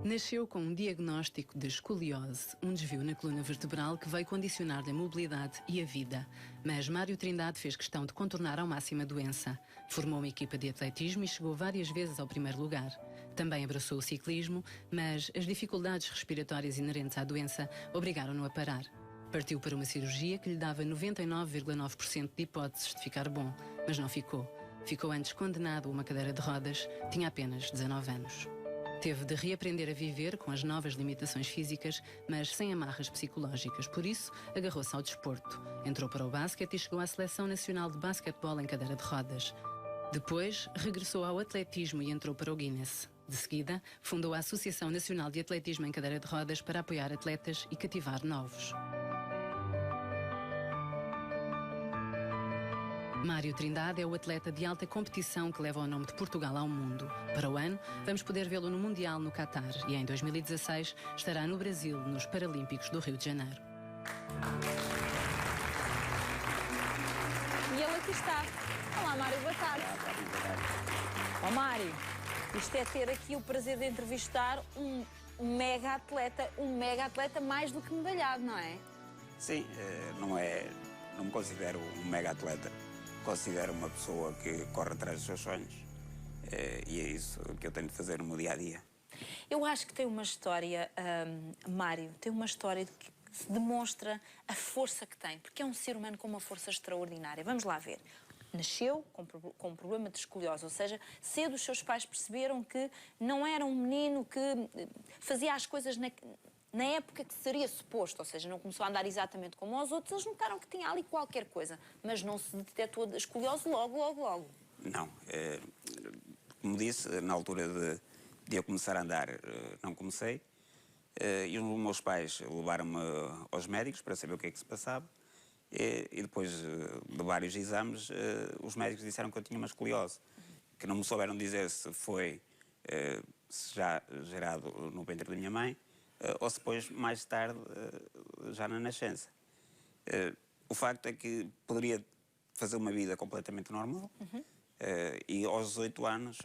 Nasceu com um diagnóstico de escoliose, um desvio na coluna vertebral que veio condicionar-lhe a mobilidade e a vida. Mas Mário Trindade fez questão de contornar ao máximo a doença. Formou uma equipa de atletismo e chegou várias vezes ao primeiro lugar. Também abraçou o ciclismo, mas as dificuldades respiratórias inerentes à doença obrigaram-no a parar. Partiu para uma cirurgia que lhe dava 99,9% de hipóteses de ficar bom, mas não ficou. Ficou antes condenado a uma cadeira de rodas, tinha apenas 19 anos. Teve de reaprender a viver com as novas limitações físicas, mas sem amarras psicológicas. Por isso, agarrou-se ao desporto. Entrou para o basquete e chegou à Seleção Nacional de Basquetebol em cadeira de rodas. Depois, regressou ao atletismo e entrou para o Guinness. De seguida, fundou a Associação Nacional de Atletismo em cadeira de rodas para apoiar atletas e cativar novos. Mário Trindade é o atleta de alta competição que leva o nome de Portugal ao mundo. Para o ano, vamos poder vê-lo no Mundial no Catar e em 2016 estará no Brasil, nos Paralímpicos do Rio de Janeiro. E ele aqui está. Olá, Mário, boa tarde. Ó, Mário, isto é ter aqui o prazer de entrevistar um mega atleta mais do que medalhado, não é? Sim, não me considero um mega atleta. Considero uma pessoa que corre atrás dos seus sonhos e é isso que eu tenho de fazer no meu dia-a-dia. Eu acho que tem uma história, Mário, tem uma história que demonstra a força que tem, porque é um ser humano com uma força extraordinária. Vamos lá ver. Nasceu com um problema de escoliose, ou seja, cedo os seus pais perceberam que não era um menino que fazia as coisas na época que seria suposto, ou seja, não começou a andar exatamente como os outros, eles notaram que tinha ali qualquer coisa, mas não se detectou a escoliose logo. Não, como disse, na altura de eu começar a andar, não comecei, e os meus pais levaram-me aos médicos para saber o que é que se passava, e depois de vários exames, os médicos disseram que eu tinha uma escoliose, que não me souberam dizer se foi se já gerado no ventre da minha mãe, ou se depois, mais tarde, já na nascença. O facto é que poderia fazer uma vida completamente normal e aos 18 anos,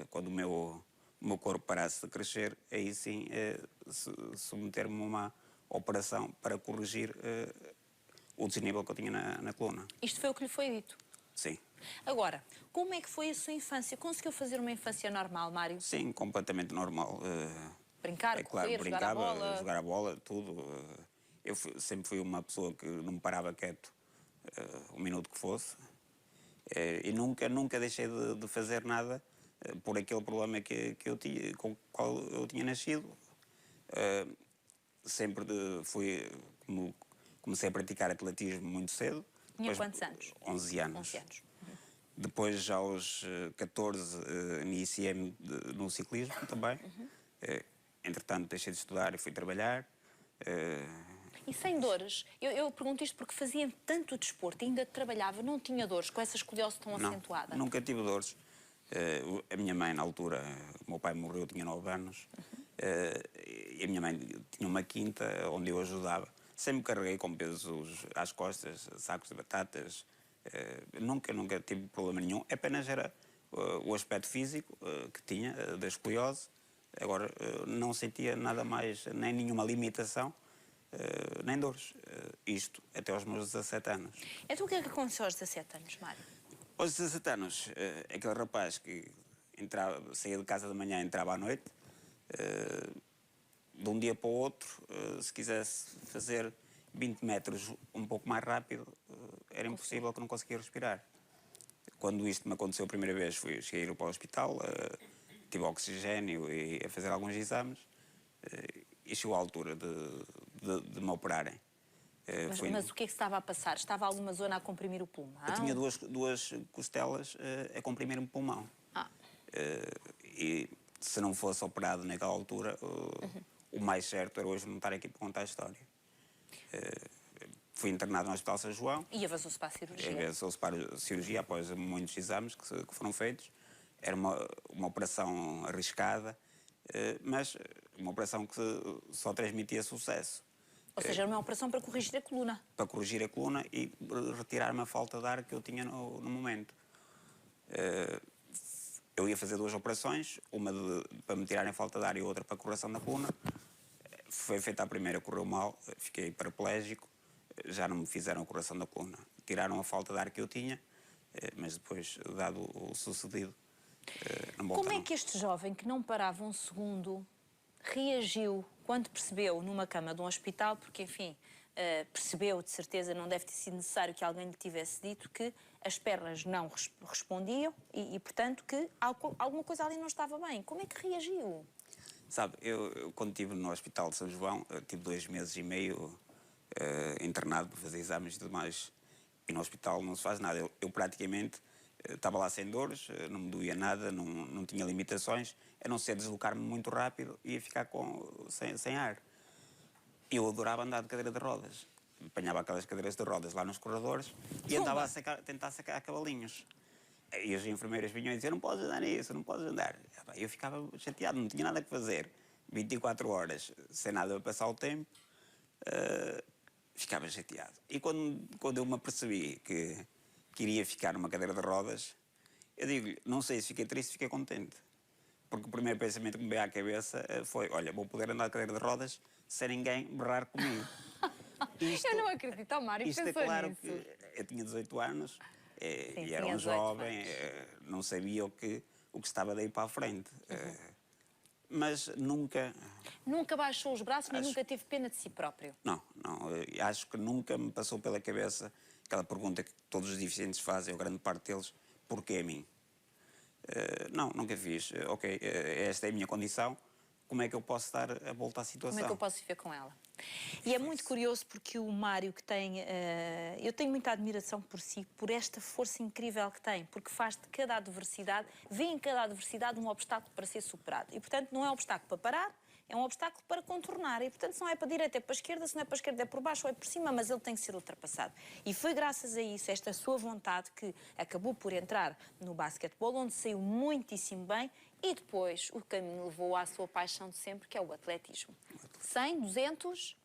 quando o meu corpo parasse de crescer, aí sim submeter-me a uma operação para corrigir o desnível que eu tinha na coluna. Isto foi o que lhe foi dito? Sim. Agora, como é que foi a sua infância? Conseguiu fazer uma infância normal, Mário? Sim, completamente normal. Brincar, correr, brincava, jogar a bola, tudo. Eu sempre fui uma pessoa que não me parava quieto um minuto que fosse. E nunca deixei de fazer nada por aquele problema que eu tinha, com o qual eu tinha nascido. Sempre comecei a praticar atletismo muito cedo. Tinha quantos anos? 11 anos. 11 anos. Depois, já aos 14, iniciei-me no ciclismo também. Entretanto, deixei de estudar e fui trabalhar. E sem dores? Eu pergunto isto porque fazia tanto desporto e ainda trabalhava, não tinha dores com essa escoliose tão acentuada? Nunca tive dores. A minha mãe, na altura, o meu pai morreu, tinha 9 anos, e a minha mãe tinha uma quinta onde eu ajudava. Sempre carreguei com pesos às costas, sacos de batatas. Nunca tive problema nenhum. Apenas era o aspecto físico que tinha, da escoliose. Agora, não sentia nada mais, nem nenhuma limitação, nem dores. Isto até aos meus 17 anos. Então o que é que aconteceu aos 17 anos, Mário? Aos 17 anos, aquele rapaz que saía de casa de manhã e entrava à noite, de um dia para o outro, se quisesse fazer 20 metros um pouco mais rápido, era impossível, que não conseguia respirar. Quando isto me aconteceu a primeira vez, cheguei a ir para o hospital, tive oxigênio e a fazer alguns exames, e chegou a altura de me operarem. Mas o que é que estava a passar? Estava alguma zona a comprimir o pulmão? Eu tinha duas costelas a comprimir-me o pulmão. E se não fosse operado naquela altura, o mais certo era hoje não estar aqui para contar a história. Fui internado no Hospital São João. E avançou-se para a cirurgia? Avançou-se para a cirurgia após muitos exames que foram feitos. Era uma operação arriscada, mas uma operação que só transmitia sucesso. Ou seja, era uma operação para corrigir a coluna? Para corrigir a coluna e retirar-me a falta de ar que eu tinha no momento. eu ia fazer 2 operações, uma para me tirarem falta de ar e outra para correção da coluna. Foi feita a primeira, correu mal, fiquei paraplégico, já não me fizeram a correção da coluna. Tiraram a falta de ar que eu tinha, mas depois, dado o sucedido, não voltaram. Como é que este jovem, que não parava um segundo, reagiu quando percebeu, numa cama de um hospital, porque, enfim, percebeu, de certeza, não deve ter sido necessário que alguém lhe tivesse dito que as pernas não respondiam e portanto, que alguma coisa ali não estava bem. Como é que reagiu? Sabe, eu quando estive no Hospital de São João, tive 2 meses e meio internado para fazer exames e tudo mais. E no hospital não se faz nada. Eu praticamente estava lá sem dores, não me doía nada, não tinha limitações, a não ser deslocar-me muito rápido e ia ficar sem ar. Eu adorava andar de cadeira de rodas. Apanhava aquelas cadeiras de rodas lá nos corredores e andava a tentar sacar cavalinhos. E as enfermeiras vinham e diziam, não podes andar nisso, não podes andar. Eu ficava chateado, não tinha nada que fazer. 24 horas, sem nada a passar o tempo, ficava chateado. E quando eu me apercebi que iria ficar numa cadeira de rodas, eu digo-lhe, não sei se fiquei triste, fiquei contente. Porque o primeiro pensamento que me veio à cabeça foi, olha, vou poder andar de cadeira de rodas sem ninguém berrar comigo. Eu não acredito, o Mário Isto é pensou claro nisso. que eu tinha 18 anos Sim, e era tinha um 18 jovem, anos. não sabia o que estava daí para a frente. Mas nunca... Nunca baixou os braços, nem nunca teve pena de si próprio. Não, acho que nunca me passou pela cabeça aquela pergunta que todos os deficientes fazem, ou grande parte deles, porquê a mim? Não, nunca fiz. Ok, esta é a minha condição, como é que eu posso dar a volta à situação? Como é que eu posso viver com ela? E é muito curioso porque o Mário, que tem... eu tenho muita admiração por si, por esta força incrível que tem, porque faz de cada adversidade, vê em cada adversidade um obstáculo para ser superado. E, portanto, não é um obstáculo para parar, é um obstáculo para contornar. E, portanto, se não é para a direita, é para a esquerda, se não é para a esquerda, é por baixo ou é por cima, mas ele tem que ser ultrapassado. E foi graças a isso, esta sua vontade, que acabou por entrar no basquetebol, onde saiu muitíssimo bem, e depois o caminho levou à sua paixão de sempre, que é o atletismo. 100, 200,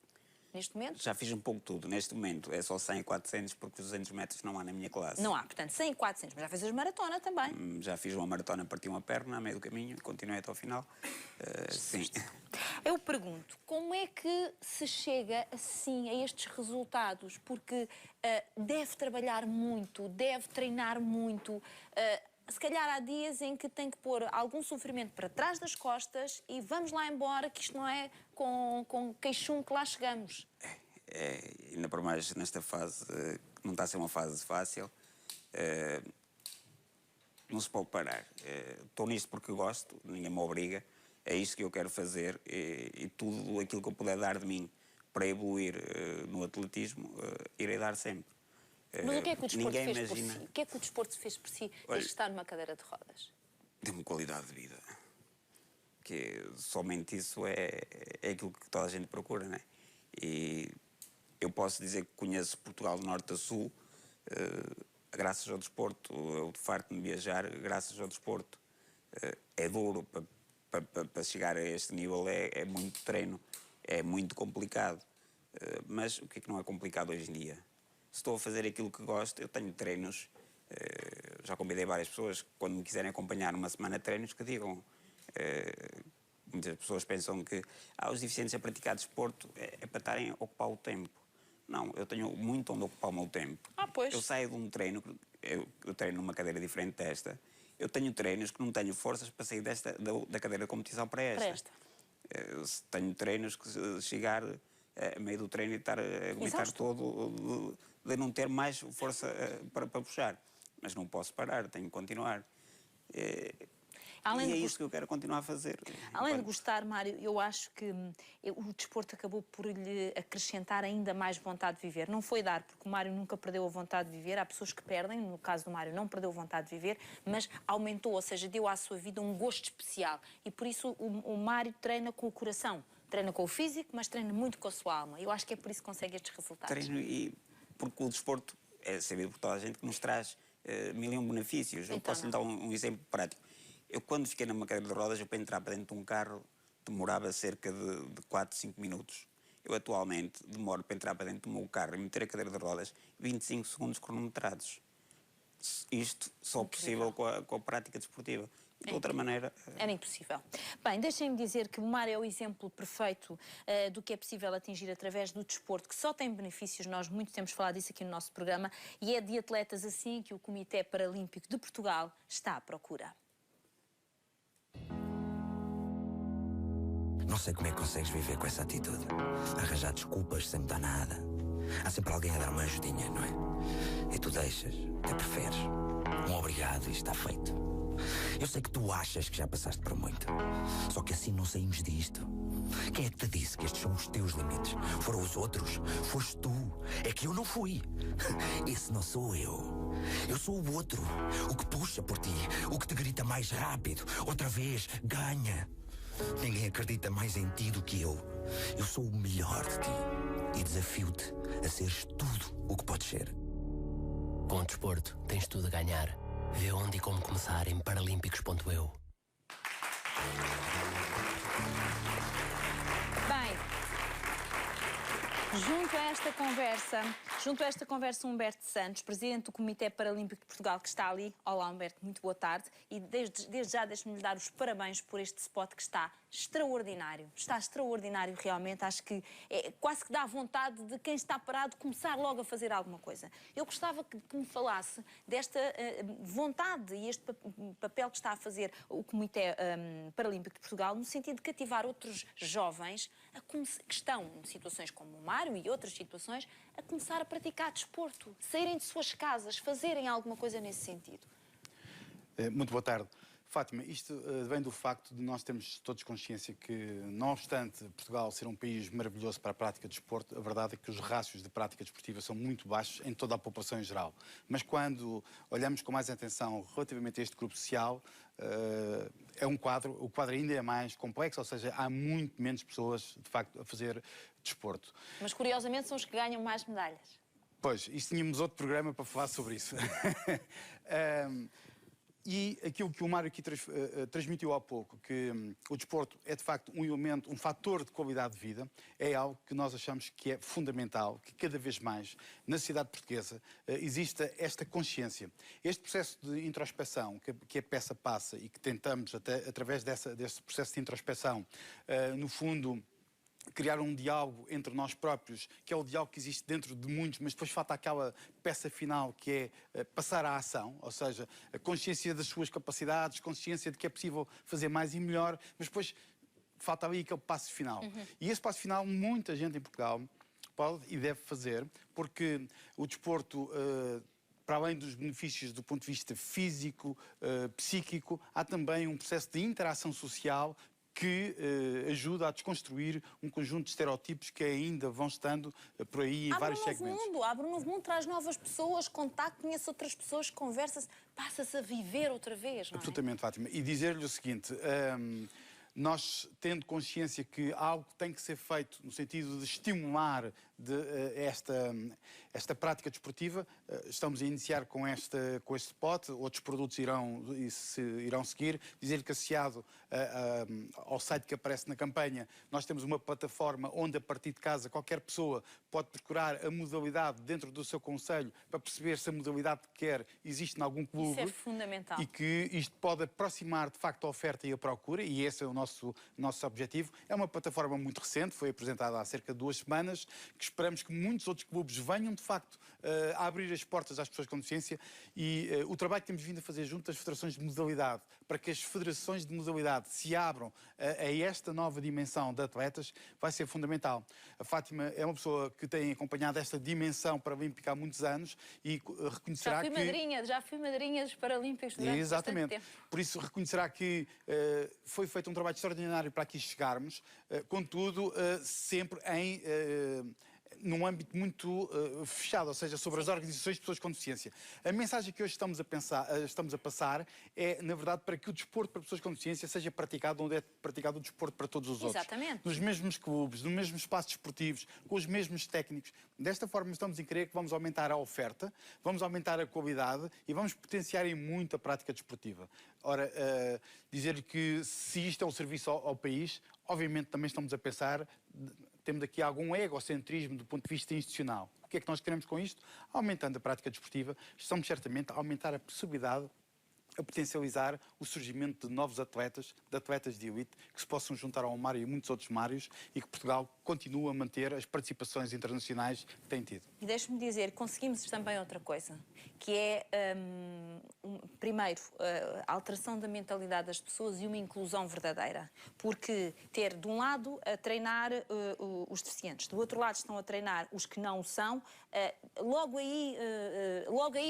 neste momento? Já fiz um pouco tudo. Neste momento é só 100 e 400, porque os 200 metros não há na minha classe. Não há, portanto, 100 e 400, mas já fez maratona também. Já fiz uma maratona, parti uma perna a meio do caminho, continuei até ao final. Sim. Eu pergunto, como é que se chega assim a estes resultados? Porque deve trabalhar muito, deve treinar muito. Se calhar há dias em que tem que pôr algum sofrimento para trás das costas e vamos lá embora, que isto não é com queixum que lá chegamos. Ainda por mais nesta fase, que não está a ser uma fase fácil, não se pode parar. Estou nisto porque gosto, ninguém me obriga, é isto que eu quero fazer e tudo aquilo que eu puder dar de mim para evoluir no atletismo, irei dar sempre. Mas o que é que o desporto Ninguém fez imagina... por si? O que é que o desporto fez por si Olha, desde estar numa cadeira de rodas? Deu-me qualidade de vida. Que somente isso é aquilo que toda a gente procura, não é? E eu posso dizer que conheço Portugal do norte a sul, graças ao desporto. Eu farto de viajar graças ao desporto. É duro para chegar a este nível, é muito treino, é muito complicado. Mas o que é que não é complicado hoje em dia? Se estou a fazer aquilo que gosto, eu tenho treinos. Já convidei várias pessoas, quando me quiserem acompanhar numa semana de treinos, que digam. Muitas pessoas pensam que os deficientes a praticar desporto é para estarem a ocupar o tempo. Não, eu tenho muito onde ocupar o meu tempo. Pois. Eu saio de um treino, eu treino numa cadeira diferente desta, eu tenho treinos que não tenho forças para sair da cadeira de competição para esta. Tenho treinos que chegar a meio do treino e estar a aguentar todo, de não ter mais força para puxar. Mas não posso parar, tenho que continuar. É isso que eu quero continuar a fazer. Além de gostar, Mário, eu acho que o desporto acabou por lhe acrescentar ainda mais vontade de viver. Não foi dar, porque o Mário nunca perdeu a vontade de viver. Há pessoas que perdem, no caso do Mário não perdeu a vontade de viver, mas aumentou, ou seja, deu à sua vida um gosto especial. E por isso o Mário treina com o coração. Treina com o físico, mas treina muito com a sua alma. Eu acho que é por isso que consegue estes resultados. Treino porque o desporto é sabido por toda a gente que nos traz mil e um benefícios. Eu posso lhe dar um exemplo prático. Eu, quando fiquei numa cadeira de rodas, para entrar para dentro de um carro, demorava cerca de 4, 5 minutos. Eu, atualmente, demoro para entrar para dentro do meu carro e meter a cadeira de rodas 25 segundos cronometrados. Isto só possível com a prática desportiva. De outra maneira... Era impossível. Bem, deixem-me dizer que o Mário é o exemplo perfeito do que é possível atingir através do desporto, que só tem benefícios, nós muito temos falado disso aqui no nosso programa, e é de atletas assim que o Comitê Paralímpico de Portugal está à procura. Não sei como é que consegues viver com essa atitude. Arranjar desculpas sem mudar nada. Há sempre alguém a dar uma ajudinha, não é? E tu deixas, até preferes. Um obrigado e está feito. Eu sei que tu achas que já passaste por muito. Só que assim não saímos disto. Quem é que te disse que estes são os teus limites? Foram os outros? Foste tu? É que eu não fui. Esse não sou eu. Eu sou o outro. O que puxa por ti. O que te grita mais rápido. Outra vez, ganha. Ninguém acredita mais em ti do que eu. Eu sou o melhor de ti. E desafio-te a seres tudo o que podes ser. Com o desporto, tens tudo a ganhar. Vê onde e como começar em paralímpicos.eu. Bem, junto a esta conversa, Humberto Santos, presidente do Comitê Paralímpico de Portugal, que está ali. Olá, Humberto, muito boa tarde. E desde já deixe-me lhe dar os parabéns por este spot que está extraordinário. Está extraordinário realmente. Acho que quase que dá vontade de quem está parado começar logo a fazer alguma coisa. Eu gostava que me falasse desta vontade e este papel que está a fazer o Comitê Paralímpico de Portugal no sentido de cativar outros jovens que estão em situações como o Mário e outras situações a começar a praticar desporto, saírem de suas casas, fazerem alguma coisa nesse sentido. Muito boa tarde. Fátima, isto vem do facto de nós termos todos consciência que, não obstante Portugal ser um país maravilhoso para a prática de desporto, a verdade é que os rácios de prática desportiva são muito baixos em toda a população em geral. Mas quando olhamos com mais atenção relativamente a este grupo social, o quadro ainda é mais complexo, ou seja, há muito menos pessoas, de facto, a fazer desporto. Mas, curiosamente, são os que ganham mais medalhas. Pois, isto tínhamos outro programa para falar sobre isso. E aquilo que o Mário aqui transmitiu há pouco, que o desporto é de facto um elemento, um fator de qualidade de vida, é algo que nós achamos que é fundamental, que cada vez mais na sociedade portuguesa exista esta consciência. Este processo de introspeção que a peça passa e que tentamos, até através desse processo de introspeção, no fundo, criar um diálogo entre nós próprios, que é o diálogo que existe dentro de muitos, mas depois falta aquela peça final que é passar à ação, ou seja, a consciência das suas capacidades, consciência de que é possível fazer mais e melhor, mas depois falta ali aquele passo final. E esse passo final muita gente em Portugal pode e deve fazer, porque o desporto... para além dos benefícios do ponto de vista físico, psíquico, há também um processo de interação social que ajuda a desconstruir um conjunto de estereotipos que ainda vão estando por aí em vários segmentos. Abre um novo mundo, traz novas pessoas, contacto, conhece outras pessoas, conversa-se, passa-se a viver outra vez, não é? Absolutamente, Fátima. E dizer-lhe o seguinte... nós, tendo consciência que algo tem que ser feito no sentido de estimular esta prática desportiva, estamos a iniciar com este spot, outros produtos irão seguir. Dizer que associado ao site que aparece na campanha, nós temos uma plataforma onde, a partir de casa, qualquer pessoa pode procurar a modalidade dentro do seu concelho para perceber se a modalidade que quer existe em algum clube. Isso é fundamental. E que isto pode aproximar, de facto, a oferta e a procura, e esse é o nosso objetivo. É uma plataforma muito recente, foi apresentada há cerca de 2 semanas, que esperamos que muitos outros clubes venham, de facto, a abrir as portas às pessoas com deficiência, e o trabalho que temos vindo a fazer junto às federações de modalidade, para que as federações de modalidade se abram a esta nova dimensão de atletas, vai ser fundamental. A Fátima é uma pessoa que tem acompanhado esta dimensão paralímpica há muitos anos e reconhecerá já fui madrinha dos Paralímpicos durante exatamente. bastante tempo. Por isso reconhecerá que foi feito um trabalho extraordinário para aqui chegarmos, contudo, sempre num âmbito muito fechado, ou seja, sobre as organizações de pessoas com deficiência. A mensagem que hoje estamos a passar é, na verdade, para que o desporto para pessoas com deficiência seja praticado onde é praticado o desporto para todos os outros. Exatamente. Nos mesmos clubes, nos mesmos espaços desportivos, com os mesmos técnicos. Desta forma estamos a crer que vamos aumentar a oferta, vamos aumentar a qualidade e vamos potenciar em muito a prática desportiva. Ora, dizer-lhe que se isto é um serviço ao país, obviamente também estamos a pensar... Temos aqui algum egocentrismo do ponto de vista institucional. O que é que nós queremos com isto? Aumentando a prática desportiva, estamos certamente a aumentar a possibilidade a potencializar o surgimento de novos atletas, de atletas de elite, que se possam juntar ao Mário e muitos outros Mários e que Portugal continue a manter as participações internacionais que tem tido. E deixe-me dizer, conseguimos também outra coisa, que é, primeiro, a alteração da mentalidade das pessoas e uma inclusão verdadeira. Porque ter, de um lado, a treinar os deficientes, do outro lado estão a treinar os que não o são, logo aí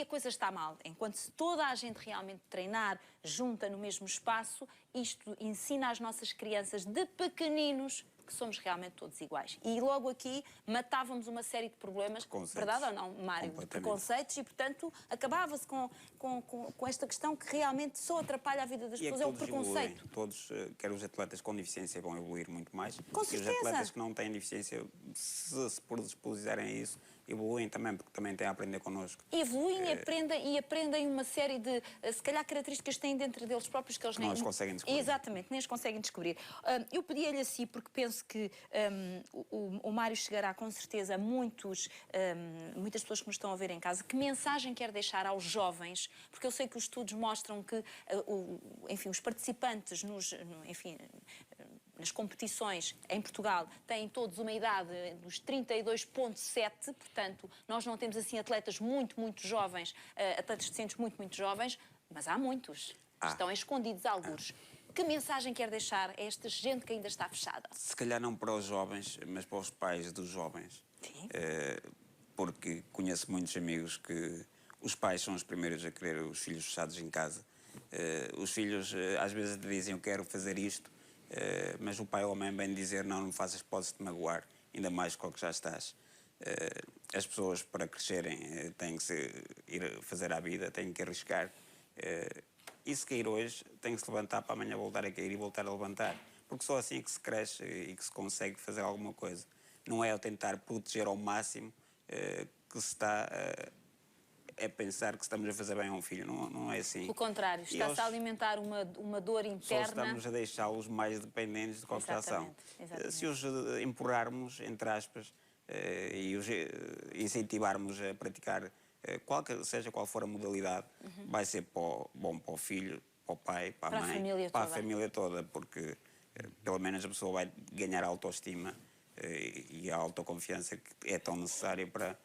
a coisa está mal. Enquanto se toda a gente realmente treinar junta no mesmo espaço, isto ensina às nossas crianças de pequeninos que somos realmente todos iguais. E logo aqui matávamos uma série de problemas, verdade ou não, Mário? Preconceitos, e portanto acabava-se com esta questão que realmente só atrapalha a vida das pessoas, é o preconceito. Todos, quer os atletas com deficiência vão evoluir muito mais, com certeza. E os atletas que não têm deficiência, se predispuserem a isso, evoluem também, porque também têm a aprender connosco. Evoluem e aprendem uma série de, se calhar, características que têm dentro deles próprios que eles nem... Não as conseguem descobrir. Exatamente, nem as conseguem descobrir. Eu pedia-lhe assim, porque penso que o Mário chegará com certeza a muitas pessoas que nos estão a ver em casa. Que mensagem quer deixar aos jovens? Porque eu sei que os estudos mostram que, enfim, os participantes nas competições em Portugal têm todos uma idade dos 32,7, portanto, nós não temos assim atletas muito jovens, atletas decentes muito jovens, mas há muitos. Estão escondidos algures. Que mensagem quer deixar a esta gente que ainda está fechada? Se calhar não para os jovens, mas para os pais dos jovens. Sim. Porque conheço muitos amigos que os pais são os primeiros a querer os filhos fechados em casa. Os filhos às vezes dizem eu quero fazer isto, mas o pai ou a mãe bem dizer não faças, podes-te magoar, ainda mais com o que já estás. As pessoas para crescerem têm que ir fazer a vida, têm que arriscar. E se cair hoje, tem que se levantar para amanhã voltar a cair e voltar a levantar. Porque só assim é que se cresce e que se consegue fazer alguma coisa. Não é eu tentar proteger ao máximo que se está a pensar que estamos a fazer bem a um filho. Não é assim. O contrário, está-se a alimentar uma dor interna. Só estamos a deixá-los mais dependentes de qualquer ação. Se os empurrarmos, entre aspas, e os incentivarmos a praticar seja qual for a modalidade, vai ser bom para o filho, para o pai, para a mãe, para a família toda, porque pelo menos a pessoa vai ganhar autoestima e a autoconfiança que é tão necessária para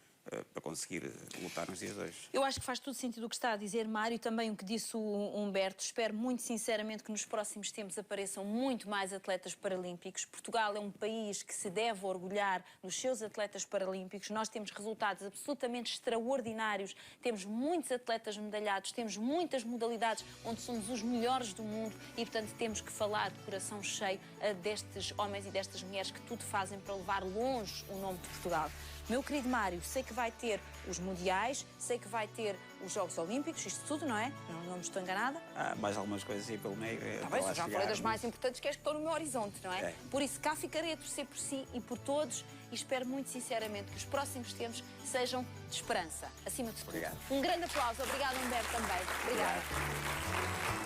conseguir lutar nos dias de hoje. Eu acho que faz todo sentido o que está a dizer, Mário, e também o que disse o Humberto. Espero muito sinceramente que nos próximos tempos apareçam muito mais atletas paralímpicos. Portugal é um país que se deve orgulhar dos seus atletas paralímpicos. Nós temos resultados absolutamente extraordinários, temos muitos atletas medalhados, temos muitas modalidades onde somos os melhores do mundo e, portanto, temos que falar de coração cheio destes homens e destas mulheres que tudo fazem para levar longe o nome de Portugal. Meu querido Mário, sei que vai ter os Mundiais, sei que vai ter os Jogos Olímpicos, isto tudo, não é? Não me estou enganada? Mais algumas coisas aí pelo meio. Já falei das mais importantes, que é as que estão no meu horizonte, não é? Por isso, cá ficarei a torcer por si e por todos e espero muito sinceramente que os próximos tempos sejam de esperança, acima de tudo. Obrigado. Um grande aplauso. Obrigado, Humberto, também. Obrigada.